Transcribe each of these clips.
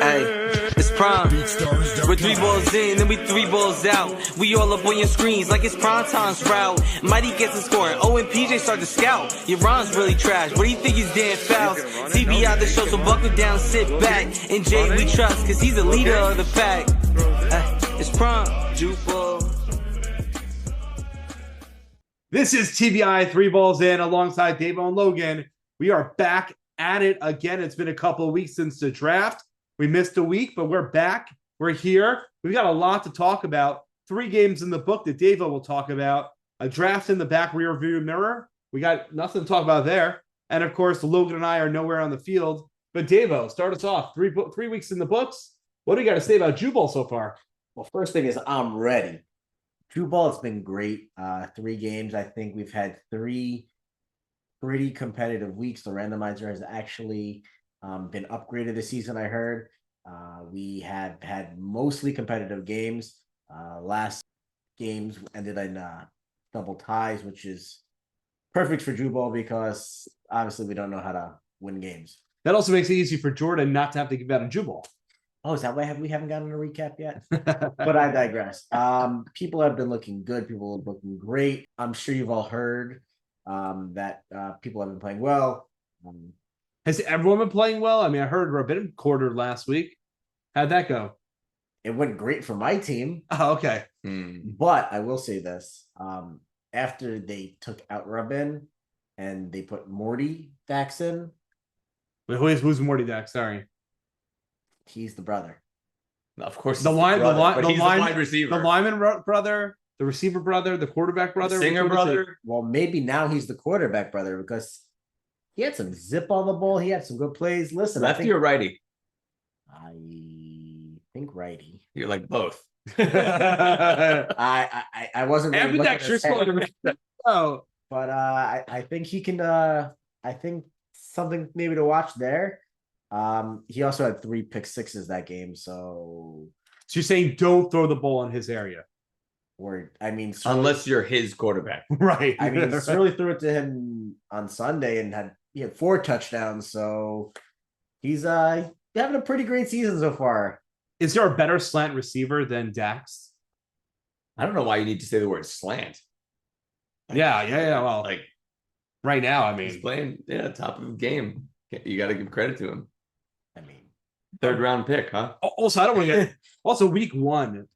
Hey, it's prime. We're 3 balls in, then we 3 balls out. We all up on your screens like it's prime time's route. Mighty gets a scoring. Oh, and PJ start to scout. Your rhyme's really trash. What do you think he's damn fouls? TB out the show, so buckle down, sit back. And Jay we trust, cause he's the leader of the pack. It's prime. Jupiter. This is TBI 3 balls in alongside Dave and Logan. We are back at it again. It's been a couple of weeks since the draft. We missed a week, but we're back. We're here. We've got a lot to talk about. 3 games in the book that Dave will talk about. A draft in the back rear view mirror. We got nothing to talk about there. And of course, Logan and I are nowhere on the field. But Dave, start us off. 3 weeks in the books. What do you got to say about Jubal so far? Well, first thing is I'm ready. Jubal has been great. 3 games. I think we've had 3 pretty competitive weeks. The randomizer has actually been upgraded this season, I heard. We have had mostly competitive games. Last games ended in double ties, which is perfect for Jubal because obviously we don't know how to win games. That also makes it easy for Jordan not to have to give out a Jubal. Oh, is that why we haven't gotten a recap yet? But I digress. People have been looking good. People are looking great. I'm sure you've all heard that people have been playing well. Has everyone been playing well? I mean, I heard Rabin quartered last week. How'd that go? It went great for my team. Oh, okay. But I will say this. After they took out Rabin and they put Morty Dax in. Wait, who's Morty Dax? Sorry. He's the brother. Of course, the wide receiver, the lineman brother, the receiver brother, the quarterback brother, the singer brother. Well, maybe now he's the quarterback brother because he had some zip on the ball. He had some good plays. Listen, lefty or righty? I think righty. You're like both. I wasn't really Oh, but I think he can. I think something maybe to watch there. He also had 3 pick sixes that game, so you're saying don't throw the ball in his area? Or I mean, unless you're his quarterback, right? I mean, Surly threw it to him on Sunday and he had 4 touchdowns, so he's having a pretty great season so far. Is there a better slant receiver than Dax? I don't know why you need to say the word slant. Yeah. Well, like right now, I mean, he's playing top of the game. You got to give credit to him. I mean, 3rd round pick, huh? Also, I don't want to get. Also, week 1,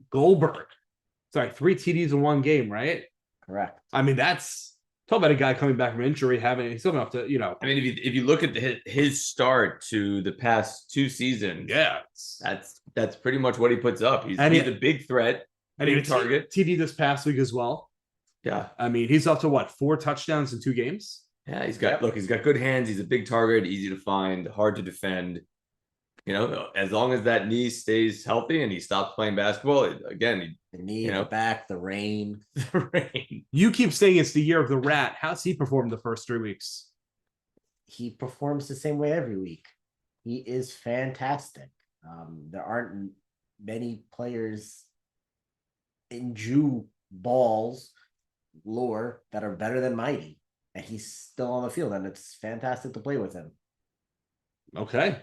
Goldberg. Sorry, 3 TDs in 1 game, right? Correct. I mean, that's talk about a guy coming back from injury, he's still enough to, I mean, if you look at his start to the past 2 seasons, that's pretty much what he puts up. He's a big threat, and he target. TD this past week as well. Yeah, I mean, he's up to what, 4 touchdowns in 2 games? Yeah, he's got good hands. He's a big target, easy to find, hard to defend. As long as that knee stays healthy and he stops playing basketball, the knee, the back, the rain. The rain. You keep saying it's the year of the rat. How's he performed the first 3 weeks? He performs the same way every week. He is fantastic. There aren't many players in Jew balls lore that are better than Mighty. And he's still on the field, and it's fantastic to play with him. Okay.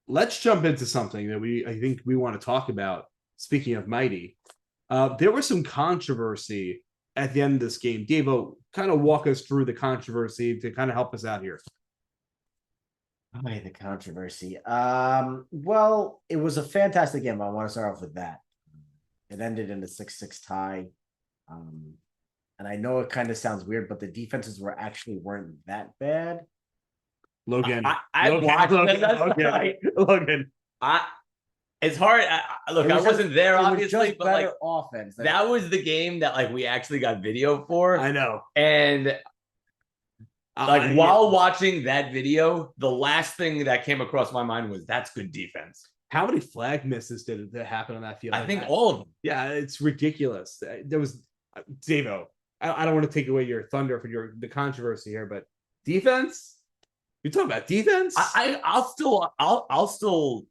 Let's jump into something that I think we want to talk about. Speaking of Mighty, there was some controversy at the end of this game. Davo, kind of walk us through the controversy to kind of help us out here. The controversy. Well, it was a fantastic game. I want to start off with that. It ended in a 6-6 tie. And I know it kind of sounds weird, but the defenses weren't that bad. Logan, I watched Logan. It's hard. Look, I wasn't there, obviously, but better offense. That was the game that we actually got video for. I know. And while watching that video, the last thing that came across my mind was that's good defense. How many flag misses did it happen on that field? I think all of them. Yeah, it's ridiculous. There was Davo. I don't want to take away your thunder for the controversy here, but defense. You're talking about defense. I'll still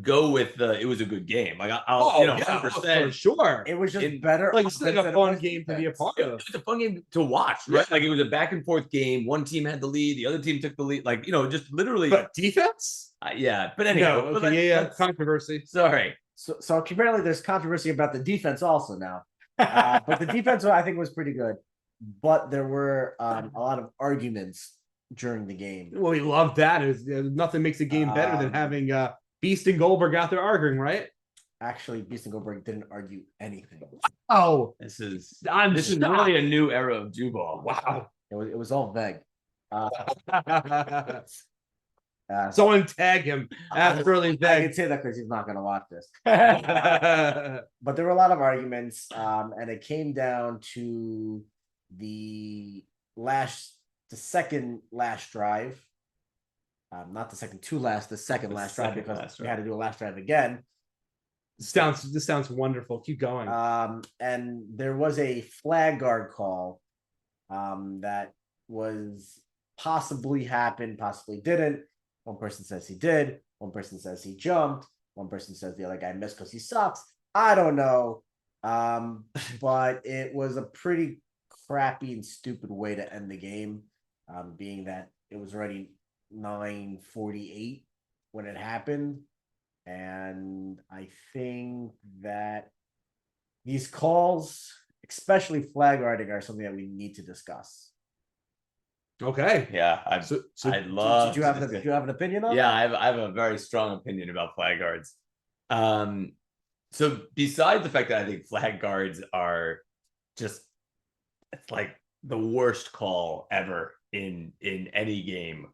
go with the it was a good game. Like I'll 100%. for sure. It was just In- better. Like it's like offense a than it fun was game to be a defense. part It of. was a fun game to watch, right? Yeah. Like it was a back and forth game. One team had the lead, the other team took the lead. Like just literally, But defense? yeah. But anyhow, No, but okay, that's- controversy. Sorry, So apparently there's controversy about the defense also now. But the defense I think was pretty good. But there were a lot of arguments during the game. Well, we love that. Nothing makes a game better than having Beast and Goldberg out there arguing, right? Actually, Beast and Goldberg didn't argue anything. Oh, this is I'm this is shocked. really a new era of Jubal. Wow. It was all vague. Someone tag him after early I day. can say that because he's not going to watch this. Okay. But there were a lot of arguments, and it came down to the second last drive. Not the second to last, the second The last drive, second because last we drive. had to do a last drive again. This sounds wonderful. Keep going. And there was a flag guard call that was possibly happened, possibly didn't. One person says he did. One person says he jumped. One person says the other guy missed because he sucks. I don't know. But it was a pretty crappy and stupid way to end the game, being that it was already 9:48 when it happened. And I think that these calls, especially flag guarding, are something that we need to discuss. Okay. Yeah, I'd love. Did you have an opinion on? Yeah, that? I have a very strong opinion about flag guards. So besides the fact that I think flag guards are just it's like the worst call ever in any game,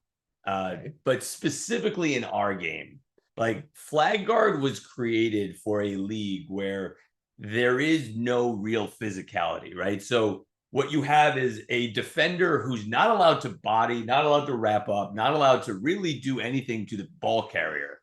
but specifically in our game, like flag guard was created for a league where there is no real physicality, right? So what you have is a defender who's not allowed to body, not allowed to wrap up, not allowed to really do anything to the ball carrier.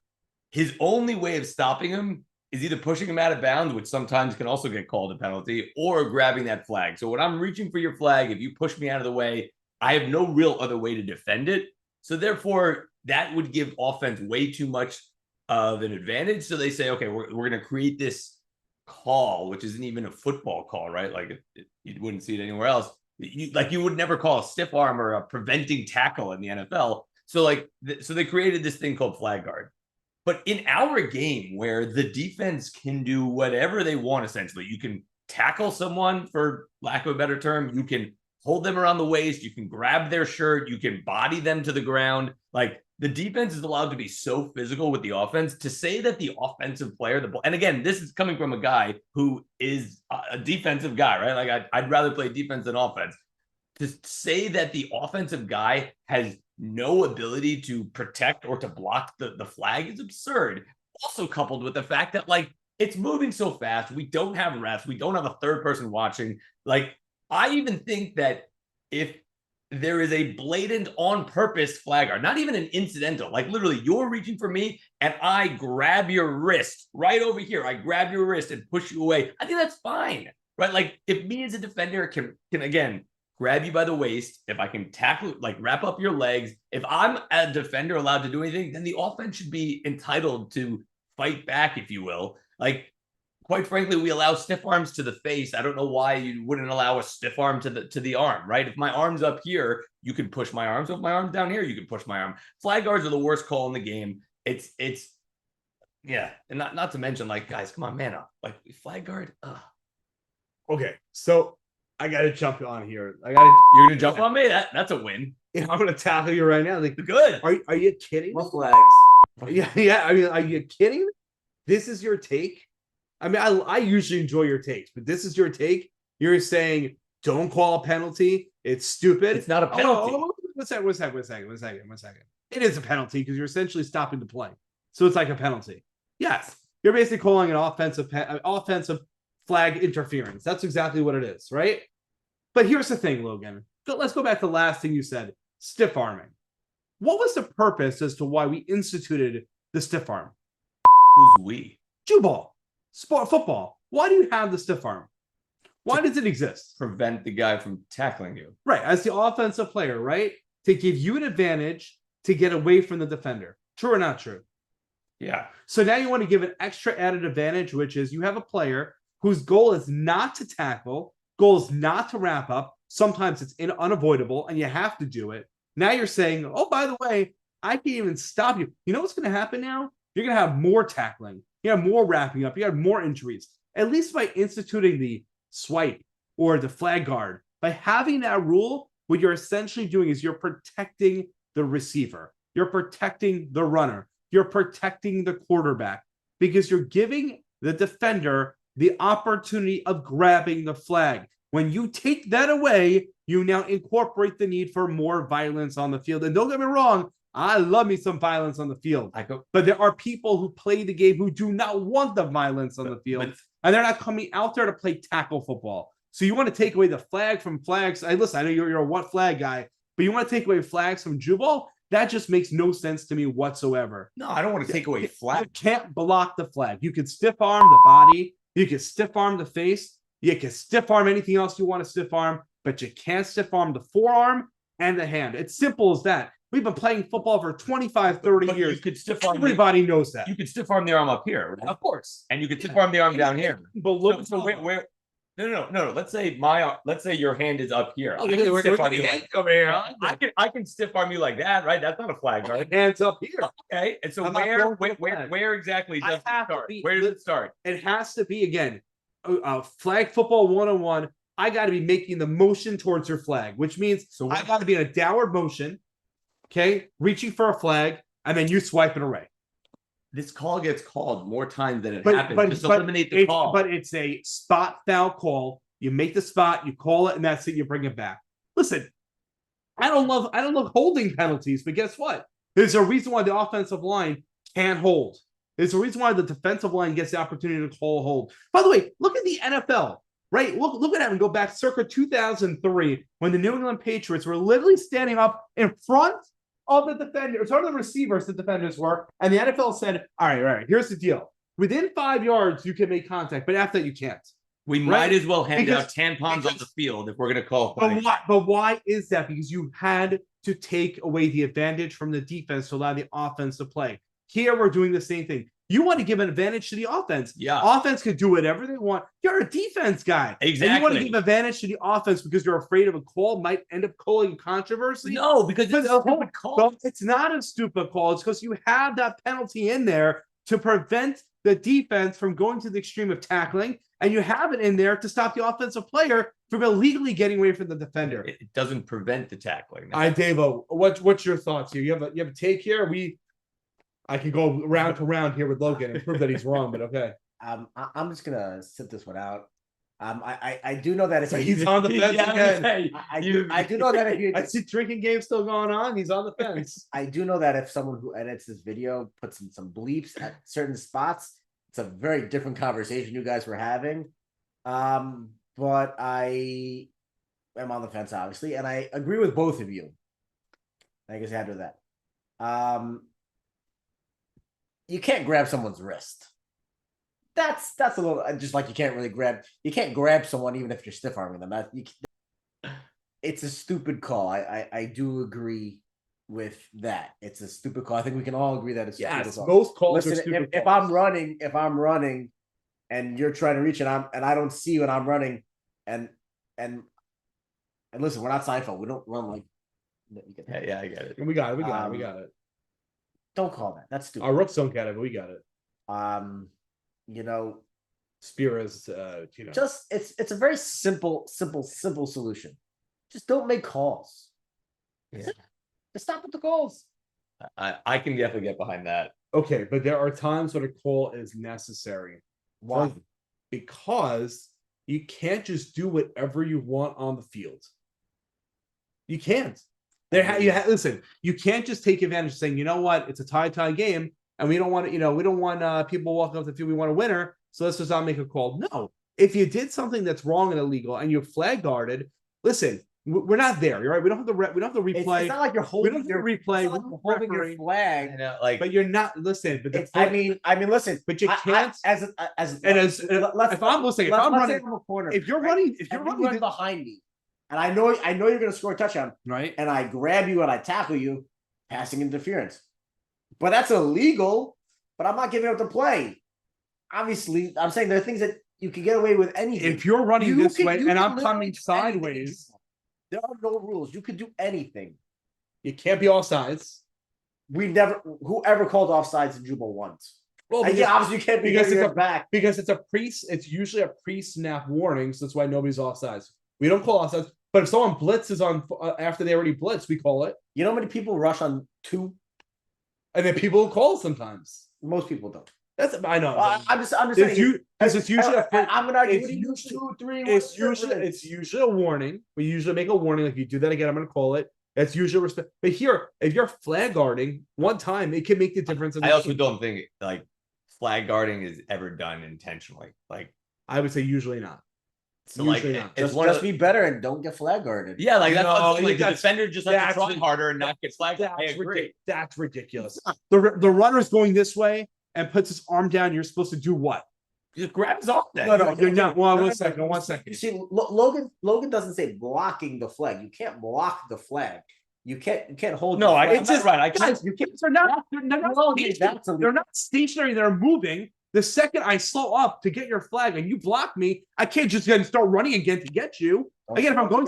His only way of stopping him is either pushing him out of bounds, which sometimes can also get called a penalty, or grabbing that flag. So when I'm reaching for your flag, if you push me out of the way, I have no real other way to defend it. So therefore, that would give offense way too much of an advantage. So they say, okay, we're going to create this call, which isn't even a football call, right? Like you wouldn't see it anywhere else. You would never call a stiff arm or a preventing tackle in the NFL. So so they created this thing called flag guard. But in our game, where the defense can do whatever they want, essentially, you can tackle someone, for lack of a better term, you can hold them around the waist, you can grab their shirt, you can body them to the ground. Like the defense is allowed to be so physical with the offense. To say that the offensive player, and again, this is coming from a guy who is a defensive guy, right? Like I'd rather play defense than offense. To say that the offensive guy has no ability to protect or to block the flag is absurd. Also coupled with the fact that like it's moving so fast, we don't have refs, we don't have a third person watching. Like I even think that if there is a blatant on purpose flag guard, not even an incidental, like literally you're reaching for me and I grab your wrist right over here, I grab your wrist and push you away, I think that's fine, right? Like if me as a defender can again grab you by the waist, if I can tackle, like wrap up your legs, if I'm a defender allowed to do anything, then the offense should be entitled to fight back, if you will. Like, quite frankly, we allow stiff arms to the face. I don't know why you wouldn't allow a stiff arm to the arm, right? If my arm's up here, you can push my arm. So if my arm's down here, you can push my arm. Flag guards are the worst call in the game. It's yeah, and not to mention, like, guys, come on, man up. Like flag guard. Okay, so I gotta jump on here. You're gonna jump on me? That's a win. I'm gonna tackle you right now. Like, Good. are you kidding? What flags? Yeah. I mean, are you kidding? This is your take. I mean, I usually enjoy your takes, but this is your take. You're saying don't call a penalty. It's stupid. It's not a penalty. One second. It is a penalty because you're essentially stopping the play. So it's like a penalty. Yes, you're basically calling an offensive flag interference. That's exactly what it is, right? But here's the thing, Logan. Let's go back to the last thing you said, stiff arming. What was the purpose as to why we instituted the stiff arm? Who's we? Jubal, football. Why do you have the stiff arm? Why does it exist? Prevent the guy from tackling you. Right, as the offensive player, right? To give you an advantage to get away from the defender. True or not true? Yeah. So now you want to give an extra added advantage, which is you have a player whose goal is not to tackle, goal is not to wrap up. Sometimes it's unavoidable and you have to do it. Now you're saying, oh, by the way, I can even stop you. You know what's going to happen now? You're going to have more tackling. You have more wrapping up. You have more injuries. At least by instituting the swipe or the flag guard, by having that rule, what you're essentially doing is you're protecting the receiver. You're protecting the runner. You're protecting the quarterback because you're giving the defender the opportunity of grabbing the flag. When you take that away, you now incorporate the need for more violence on the field. And don't get me wrong, I love me some violence on the field. But there are people who play the game who do not want the violence on the field. And they're not coming out there to play tackle football. So you want to take away the flag from flags. Listen, I know you're a what flag guy, but you want to take away flags from Jubal? That just makes no sense to me whatsoever. No, I don't want to take away flag. You can't block the flag. You can stiff arm the body. You can stiff arm the face. You can stiff arm anything else you want to stiff arm, but you can't stiff arm the forearm and the hand. It's simple as that. We've been playing football for 25, 30 years. You could stiff arm. Everybody knows that. You could stiff arm the arm up here, right? Of course. And you could stiff arm the arm down here. But look, So where? No. Let's say your hand is up here. Okay, we're over here. I can stiff arm you like that, right? That's not a flag guard. Hands up here. Okay, and so I'm not going for where exactly does it start? Where does it start? It has to be again, flag football 101. I got to be making the motion towards your flag, which means I got to be in a downward motion. Okay, reaching for a flag, and then you swipe it away. This call gets called more times than it happens. Just eliminate the call. But it's a spot foul call. You make the spot, you call it, and that's it. You bring it back. Listen, I don't love holding penalties, but guess what? There's a reason why the offensive line can't hold. There's a reason why the defensive line gets the opportunity to call a hold. By the way, look at the NFL, right? Look at that and go back circa 2003 when the New England Patriots were literally standing up in front of the defenders, or the receivers, the defenders were, and the NFL said, all right, here's the deal. Within 5 yards, you can make contact, but after that, you can't. We might as well hand out tampons on the field if we're going to call. But why is that? Because you had to take away the advantage from the defense to allow the offense to play. Here, we're doing the same thing. You want to give an advantage to the offense. Yeah. Offense can do whatever they want. You're a defense guy. Exactly. And you want to give advantage to the offense because you're afraid of a call might end up calling controversy? No, because it's a stupid call. Well, it's not a stupid call. It's because you have that penalty in there to prevent the defense from going to the extreme of tackling, and you have it in there to stop the offensive player from illegally getting away from the defender. It doesn't prevent the tackling. All right, Davo, what's your thoughts here? You have a take here? I could go round to round here with Logan and prove that he's wrong, but okay. I'm just gonna sit this one out. I do know that He's on the fence again. I do know that if you I see drinking game still going on. He's on the fence. I do know that if someone who edits this video puts in some bleeps at certain spots, it's a very different conversation you guys were having. But I am on the fence, obviously, and I agree with both of you. I guess after that. You can't grab someone's wrist. That's a little just like you can't grab someone even if you're stiff arming them. It's a stupid call. I do agree with that. It's a stupid call. I think we can all agree that it's a stupid call. Most calls Listen, are stupid if I'm running and you're trying to reach and I don't see you and I'm running and listen, we're not Seinfeld. We don't run like Yeah, I get it. We got it. Don't call that. That's stupid. Our rooks don't get it, but we got it. Spear is just it's a very simple solution. Just don't make calls. Yeah. Just stop with the calls. I can definitely get behind that. Okay, but there are times when a call is necessary. Why? Because you can't just do whatever you want on the field. You can't. Listen, you can't just take advantage of saying, you know what, it's a tie game, and we don't want people walking off the field. We want a winner, so let's just not make a call. No, if you did something that's wrong and illegal, and you're flag guarded, listen, we're not there. You're right. We don't have the replay. It's not like you're holding your replay. Like you're holding your flag. But you're not. Listen, but I mean, listen. But you can't. If I'm listening, if I'm running, if you're running behind me. And I know you're going to score a touchdown, right? And I grab you and I tackle you, passing interference. But that's illegal. but I'm not giving up the play. Obviously, I'm saying there are things that you can get away with anything. If you're running You this can- way you and can I'm literally coming do anything. sideways, There are no rules. You could do anything. you can't be all sides. Whoever called offsides in Jubal once. Well, Yeah, obviously you can't be because because it's it's back. because it's usually a pre-snap warning, so that's why nobody's offsides. We don't call offsides, but if someone blitzes on after they already blitzed, we call it. You know how many people rush on 2? And then people call sometimes. Most people don't. That's I know. I'm just It's saying. it's usually I'm gonna argue. it's What do you use usually- 2, 3? it's usually a warning. We usually make a warning. If you do that again, I'm going to call it. That's usually respect. But here, if you're flag guarding one time, it can make the difference. I also don't think like flag guarding is ever done intentionally. Like I would say usually not. so, Usually like not. it's Just, one of just be better and don't get flag guarded. yeah, like that's No, what I'm saying, like the that's- defender just has to that's try rid- harder and not get flagged. I That's agree. That's ridiculous. The runner's going this way and puts his arm down. You're supposed to do what? Just grab his arm. Then. No, you're not. Well, No, one no, second. no. One second. You see, Logan doesn't say blocking the flag. You can't block the flag. You can't hold. No, the I flag. it's just right. I can't. Guys, you can't. They're not. They're not. Well, stationary. that's a- They're not stationary. They're moving. The second I slow up to get your flag and you block me, I can't just then start running again to get you. Again, if I'm going,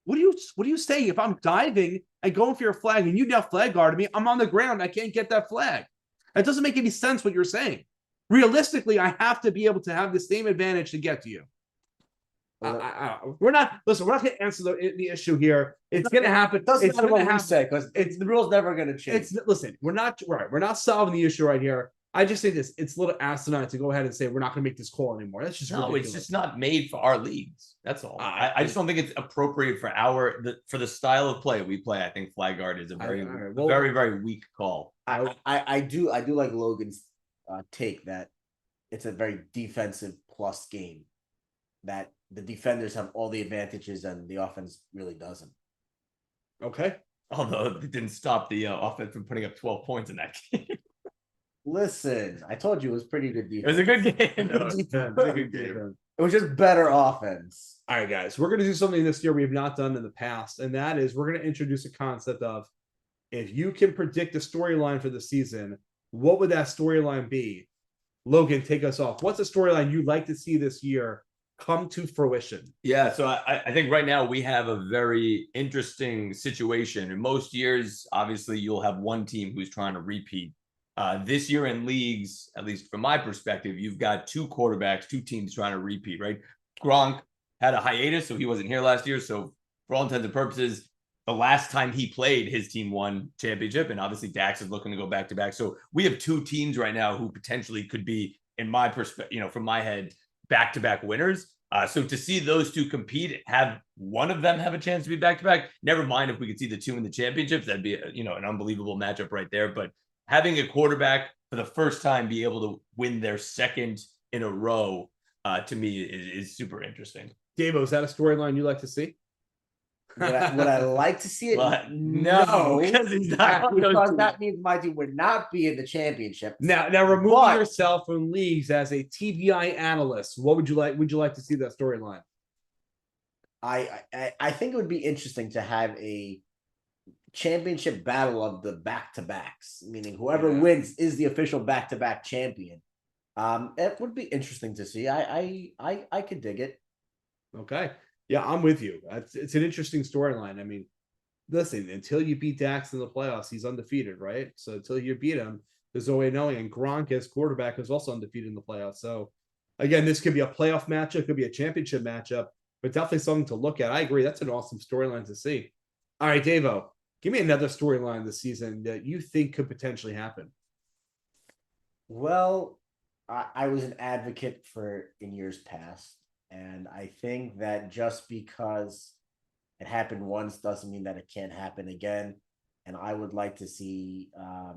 what are you saying? If I'm diving and going for your flag and you now flag guarded me, I'm on the ground. I can't get that flag. That doesn't make any sense. What you're saying. Realistically, I have to be able to have the same advantage to get to you. We're not. Listen, we're not going to answer the issue here. It's going to happen. It doesn't It's matter gonna what we happen. say because the rule's never going to change. Listen. We're not right. We're not solving the issue right here. I just say this: it's a little asinine to go ahead and say we're not going to make this call anymore. That's just No, ridiculous. it's just not made for our leagues. That's all. I just don't think it's appropriate for for the style of play we play. I think flag guard is a very, very weak call. I do like Logan's take that it's a very defensive plus game. That the defenders have all the advantages and the offense really doesn't. Okay. Although it didn't stop the offense from putting up 12 points in that game. Listen, I told you it was pretty good defense. It was a good game. It was a good game. It was just better offense. All right, guys, we're going to do something this year we have not done in the past, and that is we're going to introduce a concept of if you can predict the storyline for the season, what would that storyline be? Logan, take us off. What's a storyline you'd like to see this year come to fruition? Yeah, so I think right now we have a very interesting situation. In most years, obviously, you'll have one team who's trying to repeat. This year in leagues, at least from my perspective, you've got two quarterbacks, two teams trying to repeat, right? Gronk had a hiatus, so he wasn't here last year. So for all intents and purposes, the last time he played, his team won championship. And obviously Dax is looking to go back to back. So we have two teams right now who potentially could be, in my perspective, from my head, back-to-back winners. So to see those two compete, have one of them have a chance to be back-to-back, never mind if we could see the two in the championships, that'd be, an unbelievable matchup right there. But having a quarterback for the first time be able to win their second in a row, to me, is super interesting. Davo, is that a storyline you'd like to see? Would I like to see it? But no, because he's not. Because that means my team would not be in the championship. Now remove yourself from leagues as a TBI analyst. What would you like? Would you like to see that storyline? I think it would be interesting to have a championship battle of the back-to-backs, meaning whoever wins is the official back-to-back champion. It would be interesting to see. I could dig it. Okay. Yeah, I'm with you. It's an interesting storyline. I mean, listen, until you beat Dax in the playoffs, he's undefeated, right? So until you beat him, there's no way knowing. And Gronk as quarterback is also undefeated in the playoffs. So again, this could be a playoff matchup, could be a championship matchup, but definitely something to look at. I agree. That's an awesome storyline to see. All right, Davo, give me another storyline this season that you think could potentially happen. Well, I was an advocate for in years past. And I think that just because it happened once doesn't mean that it can't happen again. And I would like to see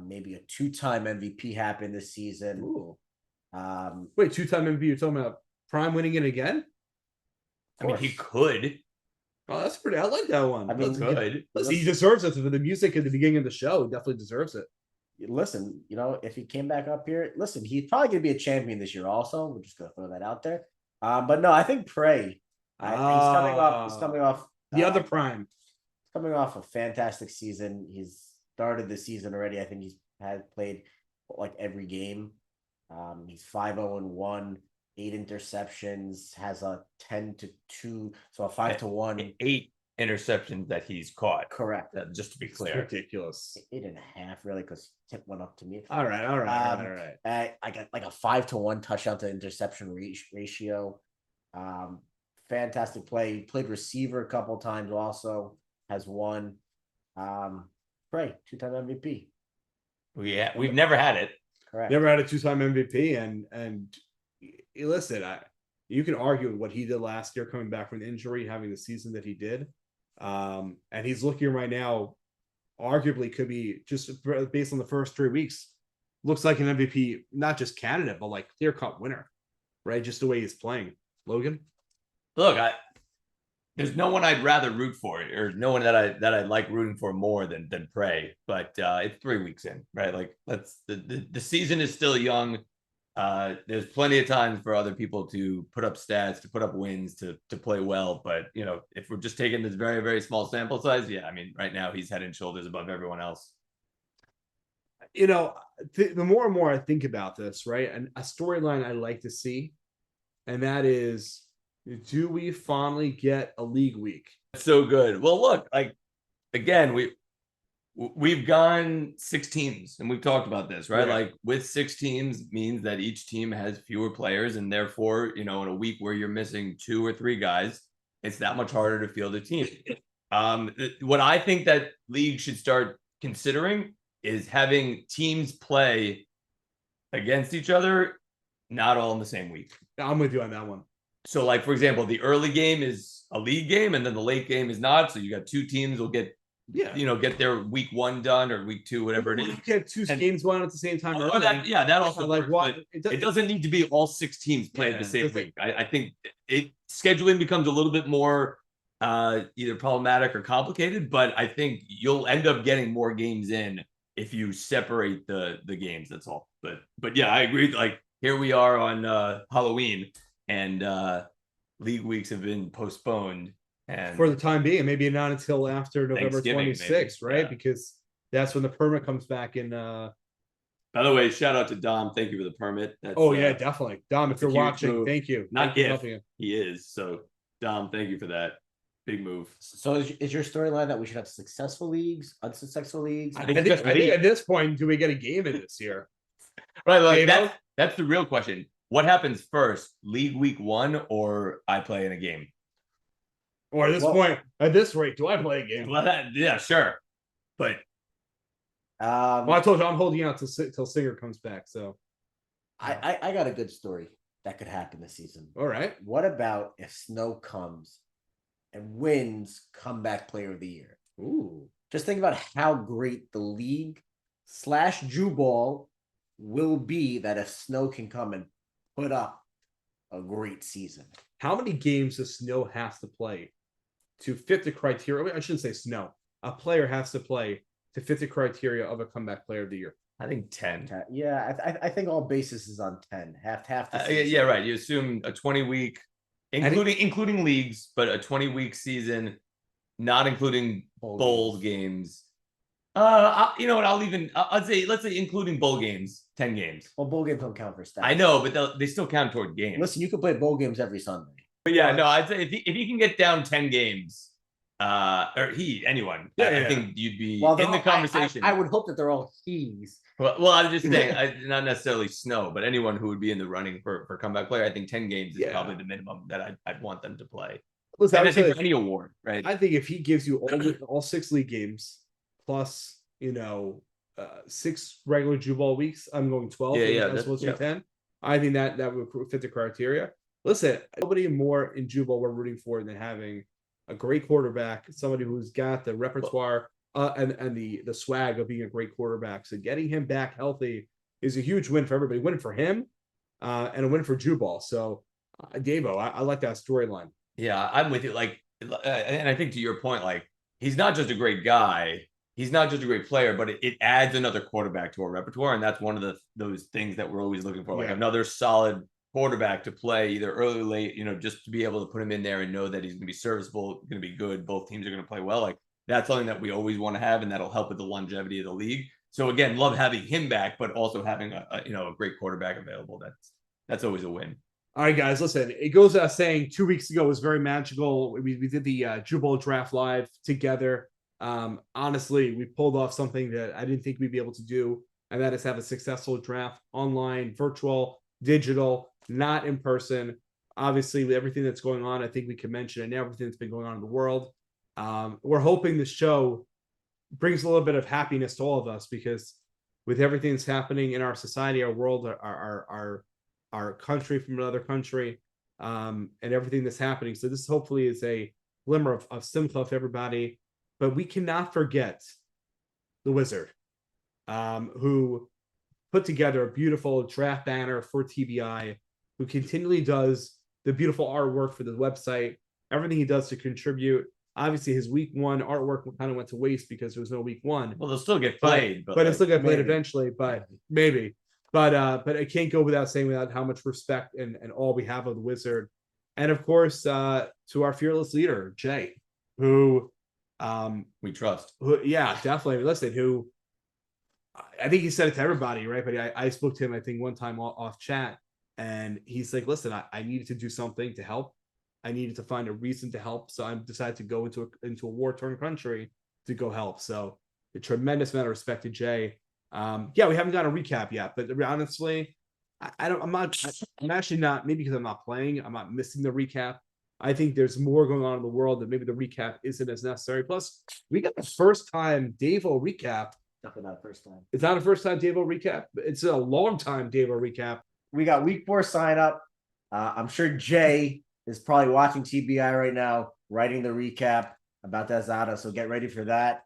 maybe a 2-time MVP happen this season. Ooh. Wait, 2-time MVP? You're talking about Prime winning it again? I mean, he could. Oh, that's pretty. I like that one. I mean, Good. Listen, he deserves it for the music at the beginning of the show. He definitely deserves it. Listen, if he came back up here, listen, he's probably going to be a champion this year also. We're just going to throw that out there. But no, I think Prey. He's coming off the other Prime. Coming off a fantastic season. He's started the season already. I think he's played like every game. He's 5-0-1, 8 interceptions, has a 10-2, so a 5-1. 8 interceptions that he's caught. Correct. Just to be It's clear. ridiculous. 8.5, really, because Tip went up to me. All right. I got like a 5-1 touchdown to interception ratio. Fantastic play. He played receiver a couple times also, has won. Trey, 2-time MVP. We've never had it. Correct. Never had a 2-time MVP, and listen, you can argue what he did last year, coming back from an injury, having the season that he did, and he's looking right now, arguably could be, just based on the first 3 weeks, looks like an MVP, not just candidate, but like clear-cut winner, right? Just the way he's playing. Logan, Look, there's no one I'd rather root for, or no one that I like rooting for more than Prey. But it's 3 weeks in, right? Like, the season is still young. There's plenty of time for other people to put up stats, to put up wins, to play well. But if we're just taking this very, very small sample size, yeah, I mean, right now he's head and shoulders above everyone else. The more and more I think about this, right, and a storyline I like to see, and that is, do we finally get a league week? So good. Well, look, like, again, we've gone 6 teams, and we've talked about this, right? Yeah. Like, with 6 teams means that each team has fewer players, and therefore, in a week where you're missing 2 or 3 guys, it's that much harder to field a team. What I think that league should start considering is having teams play against each other, not all in the same week. I'm with you on that one. So, like, for example, the early game is a league game, and then the late game is not. So you got 2 teams will get, get their week 1 done, or week 2, whatever it is. You get 2 games going at the same time. That also like works, what? It doesn't need to be all 6 teams playing the same week. I think scheduling becomes a little bit more either problematic or complicated, but I think you'll end up getting more games in if you separate the games. That's all. But yeah, I agree. Like, here we are on Halloween, and league weeks have been postponed, and for the time being, maybe not until after November 26th, right? Yeah. Because that's when the permit comes back in. By the way, shout out to Dom. Thank you for the permit. That's, yeah, definitely. Dom, if you're watching, move. thank you. Not if he is. So, Dom, thank you for that. Big move. So is your storyline that we should have successful leagues, unsuccessful leagues? I think at this point, do we get a game in this year? Right, like, that's the real question. What happens first, league week 1, or I play in a game? Or at this point, at this rate, do I play a game? Well, yeah, sure. But I told you I'm holding out till Singer comes back. So I got a good story that could happen this season. All right. What about if Snow comes and wins comeback player of the year? Ooh. Just think about how great the league / Jew Ball will be that if Snow can come and put up a great season. How many games does Snow have to play to fit the criteria? I shouldn't say Snow. A player has to play to fit the criteria of a comeback player of the year. I think 10. Yeah, I think all basis is on 10. Half the yeah, right. You assume a 20-week, including leagues, but a 20-week season, not including bowl games. You know what? I'll say, let's say including bowl games, 10 games. Well, bowl games don't count for stats. I know, but they still count toward games. Listen, you can play bowl games every Sunday. But yeah, no, I'd say if he can get down 10 games, or anyone, I think you'd be in the conversation. I would hope that they're all he's. Well, I'm just saying, not necessarily Snow, but anyone who would be in the running for comeback player. I think 10 games is probably the minimum that I'd want them to play. Listen, I think for any award, right? I think if he gives you all 6 league games plus 6 regular Jew Ball weeks, I'm going 12. That's supposed to be 10. I think that would fit the criteria. Listen, nobody more in Jew Ball we're rooting for than having a great quarterback, somebody who's got the repertoire and the swag of being a great quarterback. So getting him back healthy is a huge win for everybody. Win for him and a win for Jew Ball. So, Davo, I like that storyline. Yeah, I'm with you. Like, and I think to your point, like, he's not just a great guy. He's not just a great player, but it adds another quarterback to our repertoire. And that's one of those things that we're always looking for, like another solid quarterback to play either early or late, just to be able to put him in there and know that he's going to be serviceable, going to be good. Both teams are going to play well. Like, that's something that we always want to have, and that'll help with the longevity of the league. So again, love having him back, but also having a great quarterback available. That's always a win. All right, guys, listen. It goes without saying 2 weeks ago was very magical. We did the Drew Bowl draft live together. Honestly, we pulled off something that I didn't think we'd be able to do, and that is have a successful draft online, virtual, digital, not in person. Obviously, with everything that's going on, I think we can mention and everything that's been going on in the world. We're hoping the show brings a little bit of happiness to all of us, because with everything that's happening in our society, our world, our country from another country, and everything that's happening. So this hopefully is a glimmer of simcha for everybody. But we cannot forget the Wizard, who put together a beautiful draft banner for TBI, who continually does the beautiful artwork for the website, everything he does to contribute. Obviously, his week 1 artwork kind of went to waste because there was no week 1. Well, they'll still get played, but it'll still get played maybe. eventually. But maybe. But I can't go without saying without how much respect and all we have of the Wizard. And of course, to our fearless leader, Jay, who we trust. yeah, definitely. Listen, who I think he said it to everybody, right? But I spoke to him, I think, one time off chat, and he's like, listen, I needed to do something to help. I needed to find a reason to help. So I decided to go into a war-torn country to go help. So a tremendous amount of respect to Jay. Yeah, we haven't got a recap yet, but honestly, I'm actually not, maybe because I'm not playing, I'm not missing the recap. I think there's more going on in the world that maybe the recap isn't as necessary. Plus, we got the first time Davo recap. Definitely not the first time. It's not a first time Davo recap. It's a long time Davo recap. We got week 4 sign up. I'm sure Jay is probably watching TBI right now, writing the recap about that Zada. So get ready for that.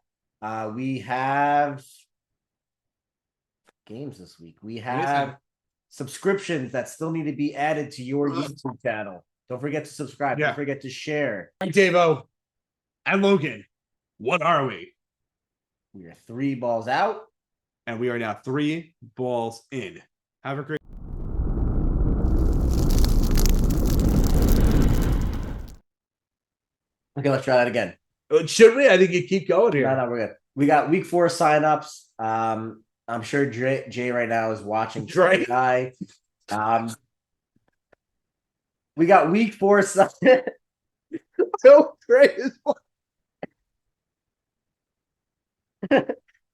We have games this week. We have subscriptions that still need to be added to your YouTube channel. Don't forget to subscribe. Yeah. Don't forget to share. Hi, Davo. And Logan. What are we? We are 3 balls out. And we are now 3 balls in. Have a great. Okay, let's try that again. Should we? I think you keep going here. No, we're good. We got week 4 signups. I'm sure Jay right now is watching Dre. TBI. We got week 4 sign. So great.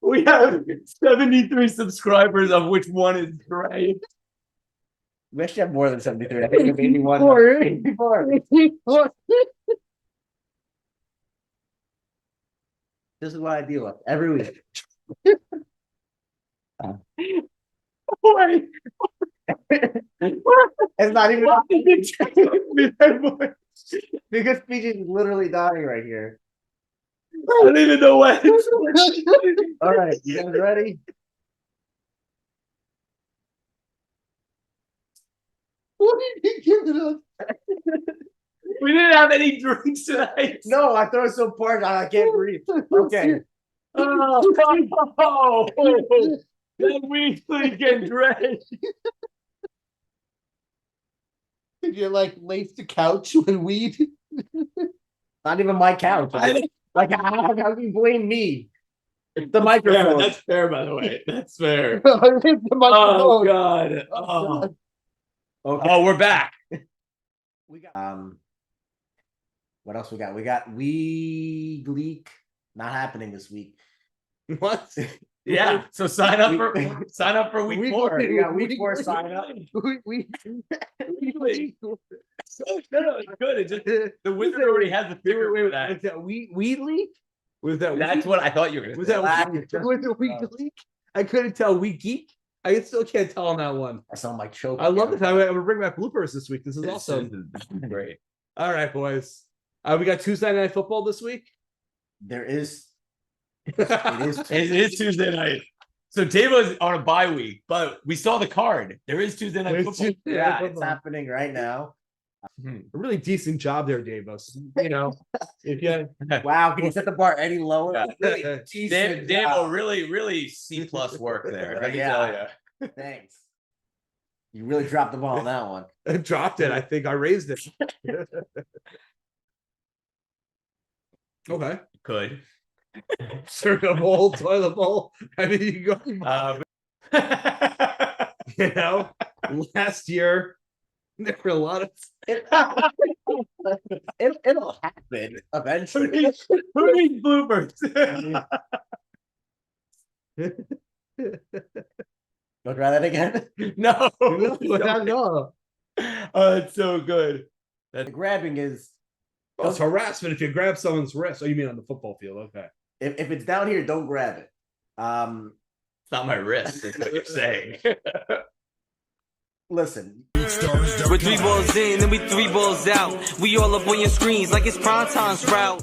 We have 73 subscribers, of which one is Dre. We actually have more than 73. I think we have 81. 84. This is what I deal with every week. Wait. It's not even because speech is literally dying right here. I don't even know what. All right, you guys ready? What did you give it up? We didn't have any drinks tonight. No, I throw so parched I can't breathe. Okay. Oh, then we thinking Dre. Did you like lace the couch with weed? Not even my couch. Like, how can you blame me? It's the microphone. That's fair, by the way. That's fair. The Oh microphone. God. Oh. Okay. Oh, we're back. We got what else we got? We got League Leak not happening this week. What? Yeah. So sign up for week 4. We got week 4 sign up. We No, it's good. It just the Wizard already has the figure for that. Was that weed leak? Was that That's what I thought you were gonna was say. that was it weed leak? I couldn't tell. We geek. I still can't tell on that one. I sound like choke. I love the time. I'm gonna bring back bloopers this week. This is awesome. This is great. All right, boys. We got Tuesday Night Football this week. There is. It is Tuesday night. So Davo's on a bye week, but we saw the card. There is Tuesday night football. Yeah, it's happening right now. A really decent job there, Davos. You know, if you Wow, can you set the bar any lower? Yeah. Really decent Davo job. really C+ work there. Let me Yeah. tell you. Thanks. You really dropped the ball on that one. I dropped it, I think I raised it. Okay. Could. cereal bowl, toilet bowl. I mean, you go, you know, last year there were a lot of It'll happen eventually. Who needs bloopers? Wanna try that again? No. no. Oh, it's so good. The grabbing is Well, it's harassment if you grab someone's wrist. Oh, you mean on the football field? Okay. if it's down here, don't grab it. It's not my wrist, is what you're saying. Listen, We're 3 balls in and we 3 balls out. We all up on your screens like it's prime time sprout.